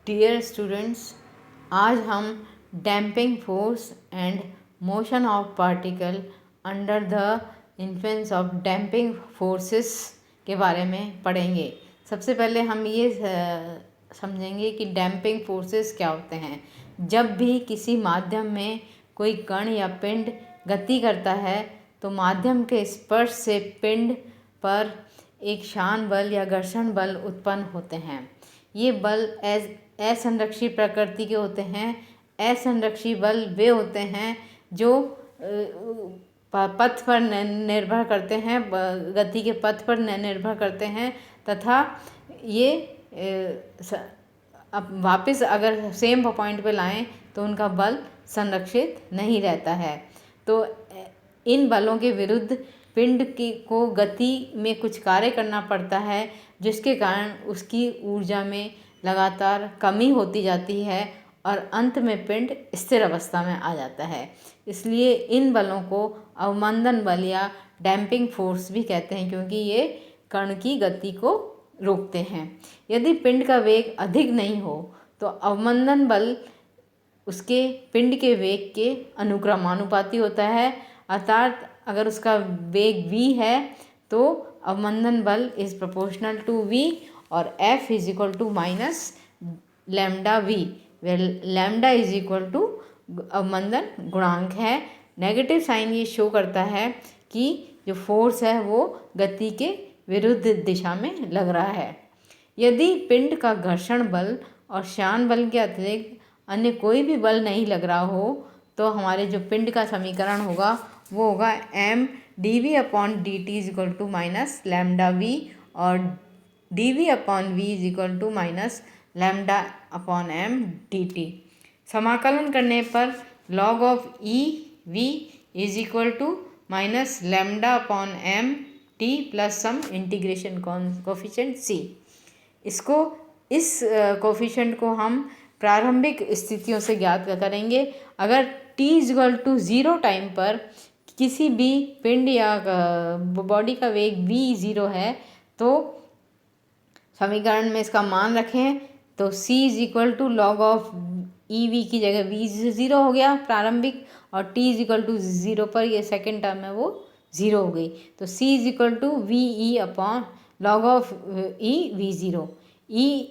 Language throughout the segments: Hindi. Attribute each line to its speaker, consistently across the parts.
Speaker 1: डियर स्टूडेंट्स, आज हम damping force and motion of particle under the influence of damping forces के बारे में पढ़ेंगे। सबसे पहले हम ये समझेंगे कि डैम्पिंग फोर्सेस क्या होते हैं। जब भी किसी माध्यम में कोई कण या पिंड गति करता है तो माध्यम के स्पर्श से पिंड पर एक शान बल या घर्षण बल उत्पन्न होते हैं। ये बल असंरक्षी प्रकृति के होते हैं। असंरक्षी बल वे होते हैं जो पथ पर निर्भर करते हैं, गति के पथ पर निर्भर करते हैं तथा ये अब वापस अगर सेम पॉइंट पे लाएं तो उनका बल संरक्षित नहीं रहता है। तो इन बलों के विरुद्ध पिंड को गति में कुछ कार्य करना पड़ता है, जिसके कारण उसकी ऊर्जा में लगातार कमी होती जाती है और अंत में पिंड स्थिर अवस्था में आ जाता है। इसलिए इन बलों को अवमंदन बल या डैम्पिंग फोर्स भी कहते हैं, क्योंकि ये कण की गति को रोकते हैं। यदि पिंड का वेग अधिक नहीं हो तो अवमंदन बल उसके पिंड के वेग के अनुक्रमानुपाती होता है। अर्थात अगर उसका वेग v है तो अवमंदन बल इज प्रोपोर्शनल टू v और F is equal to minus lambda v, where lambda is equal to अवमंदन गुणांक है। नेगेटिव साइन ये शो करता है कि जो फोर्स है वो गति के विरुद्ध दिशा में लग रहा है। यदि पिंड का घर्षण बल और शान बल के अतिरिक्त अन्य कोई भी बल नहीं लग रहा हो तो हमारे जो पिंड का समीकरण होगा वो होगा m dv upon dt is equal to minus lambda v और dv upon v is equal to minus lambda upon m dt। समाकलन करने पर log of e v is equal to minus lambda upon m t plus some integration coefficient c। इस कोफिशिएंट को हम प्रारंभिक स्थितियों से ज्ञात करेंगे। अगर t is equal to 0 time पर किसी भी पिंड या बॉडी का वेग v 0 है तो समीकरण में इसका मान रखें तो c is equal to log of e v की जगह v 0 हो गया प्रारंभिक, और t इज इक्वल टू 0 पर ये सेकेंड टर्म है वो 0 हो गई। तो c is equal to v e upon log of e v 0। E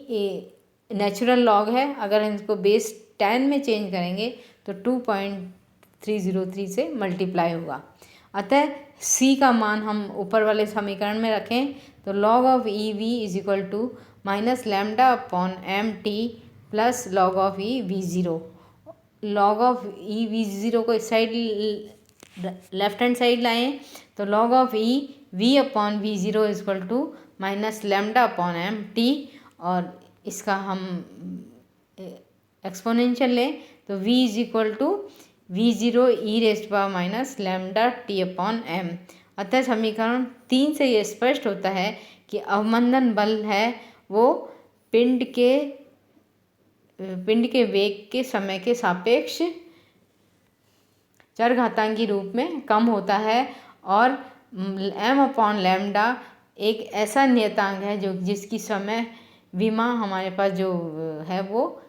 Speaker 1: natural log है, अगर इसको बेस 10 में चेंज करेंगे तो 2.303 से मल्टीप्लाई होगा। अतः c का मान हम ऊपर वाले समीकरण में रखें तो log of e v is equal to minus lambda upon m t plus log of e v 0। Log of e v 0 को इस साइड लेफ्ट हैंड साइड लाएँ तो log of e v upon v 0 is equal to minus lambda upon m t, और इसका हम एक्सपोनेंशियल लें तो v is equal to v0 e raised power minus lambda t upon m। अतः समीकरण 3 से ये स्पष्ट होता है कि अवमंदन बल है वो पिंड के वेग के समय के सापेक्ष चरघातांकी रूप में कम होता है, और m अपॉन लैम्डा एक ऐसा नियतांक है जो जिसकी समय विमा हमारे पास जो है वो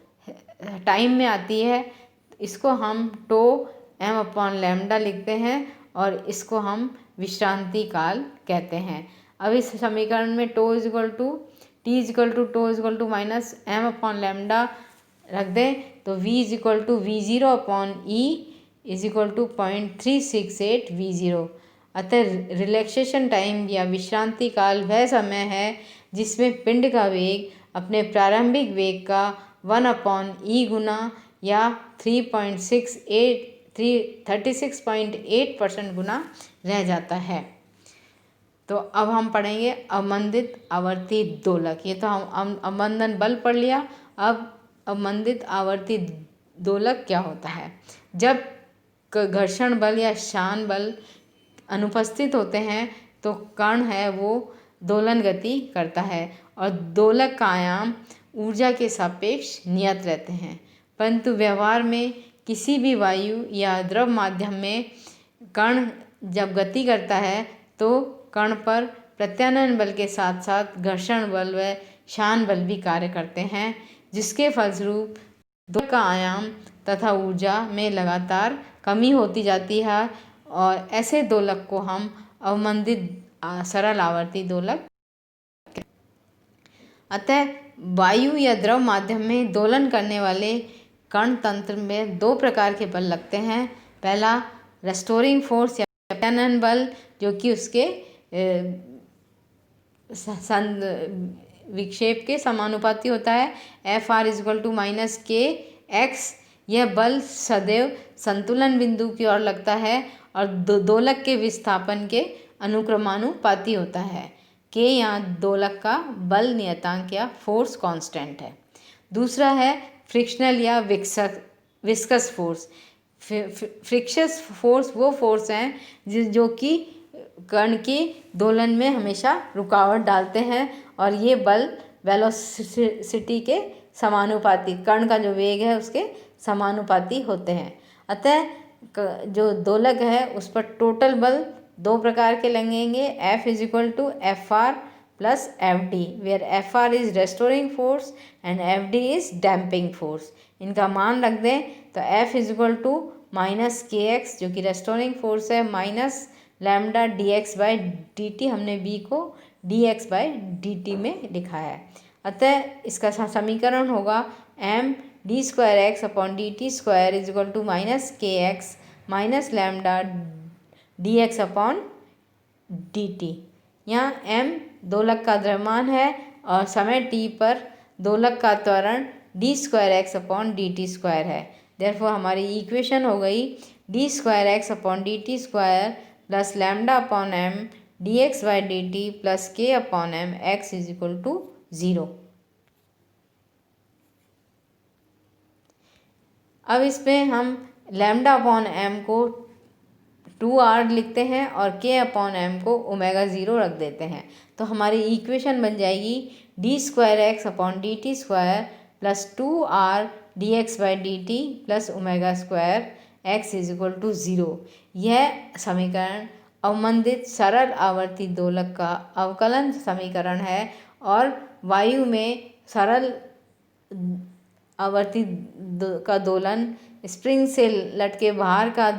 Speaker 1: टाइम में आती है। इसको हम टो m अपॉन लैम्डा लिखते हैं और इसको हम विश्रांति काल कहते हैं। अब इस समीकरण में tau is equal to t is equal to tau is equal to minus m upon lambda रख दें तो v is equal to v 0 upon e is equal to 0.368 v0। अतः रिलैक्सेशन टाइम या विश्रांति काल वह समय है जिसमें पिंड का वेग अपने प्रारंभिक वेग का 1 अपॉन ई गुना या 36.8% गुना रह जाता है। तो अब हम पढ़ेंगे अवमंदित आवर्ती दोलक। ये तो हम अवमंदन बल पढ़ लिया, अब अवमंदित आवर्ती दोलक क्या होता है। जब घर्षण बल या शान बल अनुपस्थित होते हैं तो कण है वो दोलन गति करता है और दोलक का आयाम ऊर्जा के सापेक्ष नियत रहते हैं। परंतु व्यवहार में किसी भी वायु या द्रव माध्यम में कण जब गति करता है तो कण पर प्रत्यानयन बल के साथ साथ घर्षण बल व शान बल भी कार्य करते हैं, जिसके फलस्वरूप दोलक का आयाम तथा ऊर्जा में लगातार कमी होती जाती है और ऐसे दोलक को हम अवमंदित सरल आवर्ती दोलक। अतः वायु या द्रव माध्यम में दोलन करने वाले कण तंत्र में दो प्रकार के बल लगते हैं। पहला रेस्टोरिंग फोर्स या प्रत्यानयन बल, जो कि उसके विक्षेप के समानुपाती होता है। Fr = -kx। यह बल सदैव संतुलन बिंदु की ओर लगता है और दोलक के विस्थापन के अनुक्रमानुपाती होता है। k यहाँ दोलक का बल नियतांक या फोर्स कांस्टेंट है। दूसरा है फ्रिक्शनल या विस्कस फोर्स। फ्रिक्शस फोर्स वो फोर्स हैं जो कि कण के दोलन में हमेशा रुकावट डालते हैं और ये बल वेलोसिटी के समानुपाती, कण का जो वेग है उसके समानुपाती होते हैं। अतः जो दोलक है उस पर टोटल बल दो प्रकार के लगेंगे। F = Fr + Fd, where Fr is restoring force and Fd is damping force। इनका मान रख दें तो F = -kx जो कि रेस्टोरिंग फोर्स है, माइनस लैम्डा dx/dt, हमने b को dx/dt में लिखा है। अतः इसका समीकरण होगा md2x/dt² = -kx - लैम्डा dx/dt। यहाँ m दोलक का द्रव्यमान है और समय t पर दोलक का त्वरण d2x/dt² है। देयरफॉर हमारी इक्वेशन हो गई d2x/dt² + λ/m dx/dt + k/m x = 0। अब इसमें हम λ/m को 2r लिखते हैं और k/m को ω0 रख देते हैं। तो हमारी इक्वेशन बन जाएगी d2x/dt² + 2r dx/dt + ω² x = 0। यह समीकरण अवमंदित सरल आवर्ती दोलक का अवकलन समीकरण है और वायु में सरल आवर्ती का दोलन, स्प्रिंग से लटके बाहर का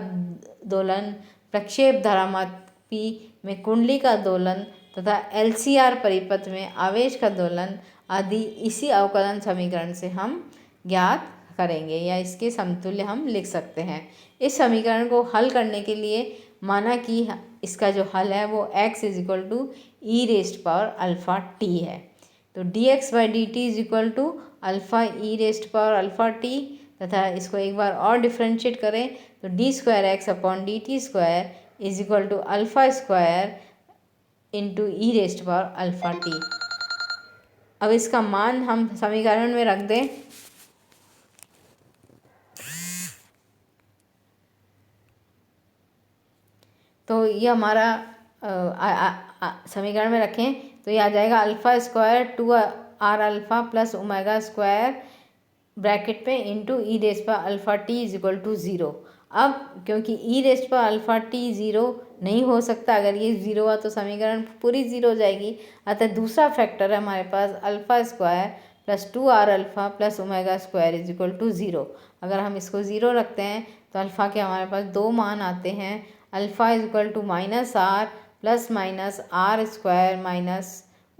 Speaker 1: दोलन, प्रक्षेप धरामापी में कुंडली का दोलन तथा LCR परिपथ में आवेश का दोलन आदि इसी अवकलन समीकरण से हम ज्ञात करेंगे या इसके समतुल्य हम लिख सकते हैं। इस समीकरण को हल करने के लिए माना कि इसका जो हल है वो x = e⁴ है। तो dx/dt = e⁴ तथा इसको एक बार और डिफ्रेंशिएट करें तो d2x/dt² = e⁴ अब इसका मान हम समीकरण में रख दें तो ये हमारा समीकरण में रखें तो ये आ जाएगा α² 2rα + ω² ब्रैकेट पे इंटू e⁴t = 0। अब क्योंकि e⁴t 0 नहीं हो सकता, अगर ये 0 हुआ तो समीकरण पूरी 0 हो जाएगी। अतः दूसरा फैक्टर है हमारे पास α² + 2rα + ω² = 0। अगर हम इसको 0 रखते हैं तो अल्फ़ा के हमारे पास दो मान आते हैं। α = -r ±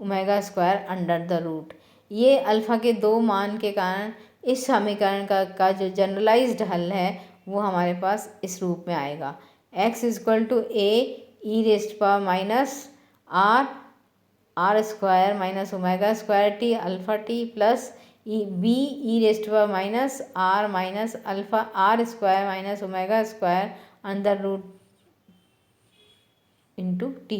Speaker 1: r² ω²√। ये अल्फ़ा के दो मान के कारण इस समीकरण का जो जनरलाइज्ड हल है वो हमारे पास इस रूप में आएगा। x = a e⁻r r² - ω²t αt plus b e⁻r α r²-ω²√t।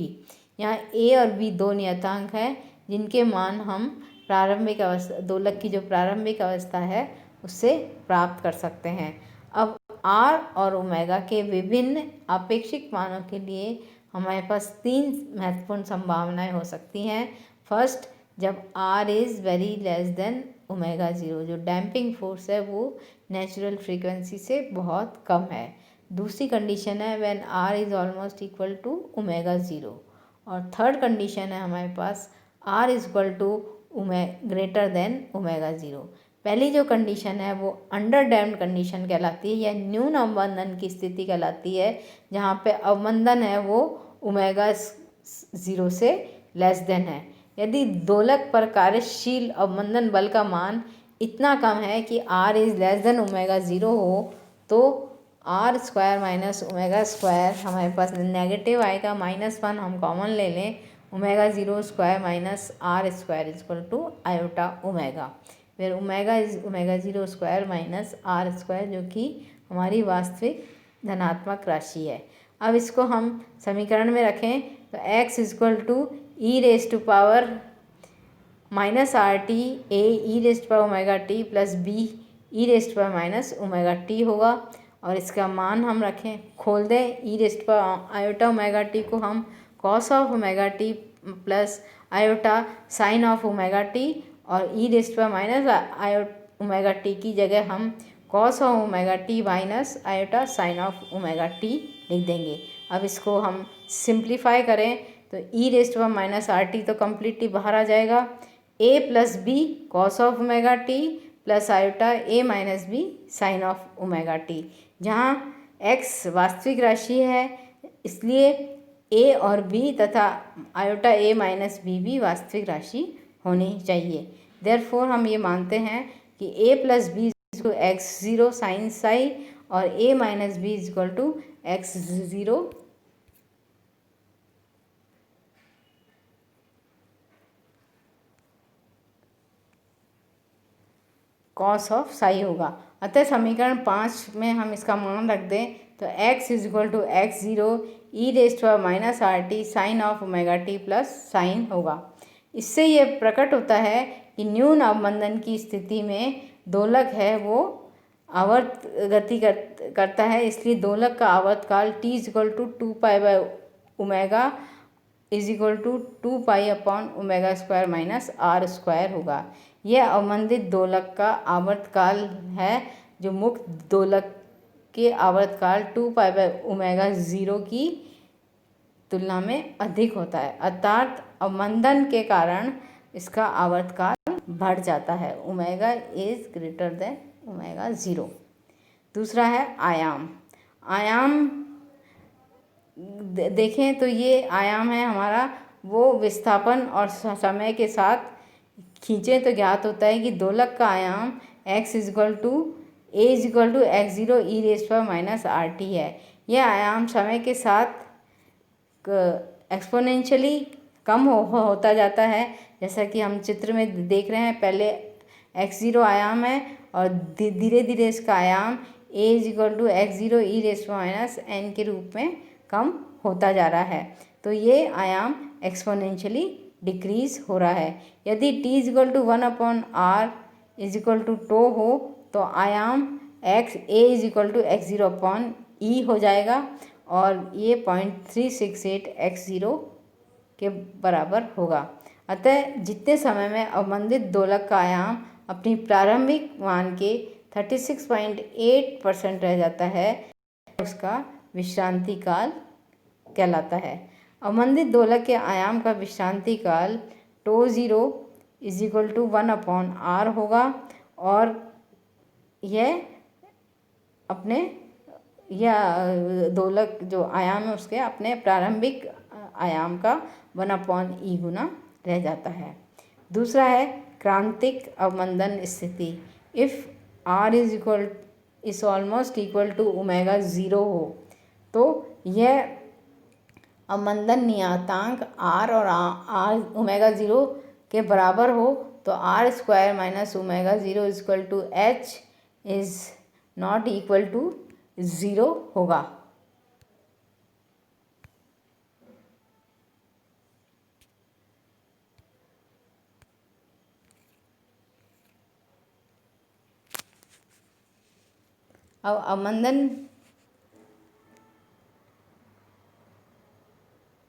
Speaker 1: यहाँ a और b दो नियतांक हैं जिनके मान हम प्रारंभिक अवस्था, दोलक की जो प्रारंभिक अवस्था है उससे प्राप्त कर सकते हैं। अब r और ω के विभिन्न आपेक्षिक मानों के लिए हमारे पास तीन महत्वपूर्ण संभावनाएं हो सकती हैं। फर्स्ट, जब r is very less than ω0, जो डैम्पिंग फोर्स है वो नेचुरल फ्रीक्वेंसी से बहुत कम है। दूसरी कंडीशन है when r is almost equal to ω0। और थर्ड कंडीशन है हमारे पास r is equal to greater than ω0। पहली जो कंडीशन है वो अंडर डैम्प्ड कंडीशन कहलाती है या न्यून अवमंदन की स्थिति कहलाती है, जहाँ पे अवमंदन है वो ओमेगा 0 से लेस देन है। यदि दोलक पर कार्यशील अवमंदन बल का मान इतना कम है कि r is less than omega 0 हो, तो r square minus omega square हमारे पास नेगेटिव आएगा, -1 हम कॉमन ले लें, omega 0 square minus r square equal to iota omega, फिर omega is omega 0 square minus r square, जो कि हमारी वास्तविक धनात्मक राशि है। अब इसको हम समीकरण में रखें तो x equal to e raise to power minus r t a e raise power omega t plus b e raise power minus omega t होगा। और इसका मान हम रखें, खोल दें, e raise power iota omega t को हम cos of omega t plus iota sine of omega t, और e raise power minus omega t की जगह हम cos of omega t minus iota sine of omega t लिख देंगे। अब इसको हम सिंप्लीफाई करें तो e raise power minus r t तो कम्प्लीटली बाहर आ जाएगा, a plus b cos of omega t plus iota a minus b sine of omega t, जहाँ एक्स वास्तविक राशि है इसलिए ए और बी तथा आयोटा ए माइनस बी भी वास्तविक राशि होनी चाहिए। देयरफॉर हम ये मानते हैं कि a plus b equal to x 0 sine psi और a minus b equal to x 0 cos of psi होगा। अतः समीकरण 5 में हम इसका मान रख दें तो x is equal to x 0 e raise to minus r t sine of omega t plus sine होगा। इससे ये प्रकट होता है कि न्यून अवमंदन की स्थिति में दोलक है वो आवर्त गति करता है, इसलिए दोलक का आवर्तकाल t is equal to 2 pi by omega is equal to 2 pi upon omega square minus r square होगा। यह अवमंदित दोलक का आवर्तकाल है, जो मुक्त दोलक के आवर्तकाल 2 पाई बाय ओमेगा 0 की तुलना में अधिक होता है, अर्थात अवमंदन के कारण इसका आवर्तकाल बढ़ जाता है, omega is greater than omega 0। दूसरा है आयाम। आयाम देखें तो ये आयाम है हमारा वो विस्थापन और समय के साथ खींचें तो ज्ञात होता है कि दोलक का आयाम x is equal to a is equal to x 0 e raise पर माइनस आर टी है। यह आयाम समय के साथ एक्सपोनेंशियली कम होता जाता है, जैसा कि हम चित्र में देख रहे हैं। पहले x0 आयाम है और धीरे धीरे इसका आयाम a is equal to x 0 e raise पर माइनस एन के रूप में कम होता जा रहा है, तो ये आयाम एक्सपोनेंशियली डिक्रीज हो रहा है। यदि t is equal to 1 upon r is equal to टो हो तो आयाम x a is equal to x 0 upon e हो जाएगा और ये 0.368 x0 के बराबर होगा। अतः जितने समय में अवमंदित दोलक का आयाम अपनी प्रारंभिक मान के 36.8% रह जाता है, उसका विश्रांति काल कहलाता है। अवमंदित दोलक के आयाम का विश्रांति काल tau 0 is equal to 1 upon r होगा और यह अपने दोलक जो आयाम है उसके अपने प्रारंभिक आयाम का 1 अपॉन ई गुना रह जाता है। दूसरा है क्रांतिक अवमंदन स्थिति। If r is almost equal to omega 0 हो तो यह अवमंदन नियतांक r और r ओमेगा 0 के बराबर हो तो r square minus omega 0 is equal to h is not equal to 0 होगा। अब अवमंदन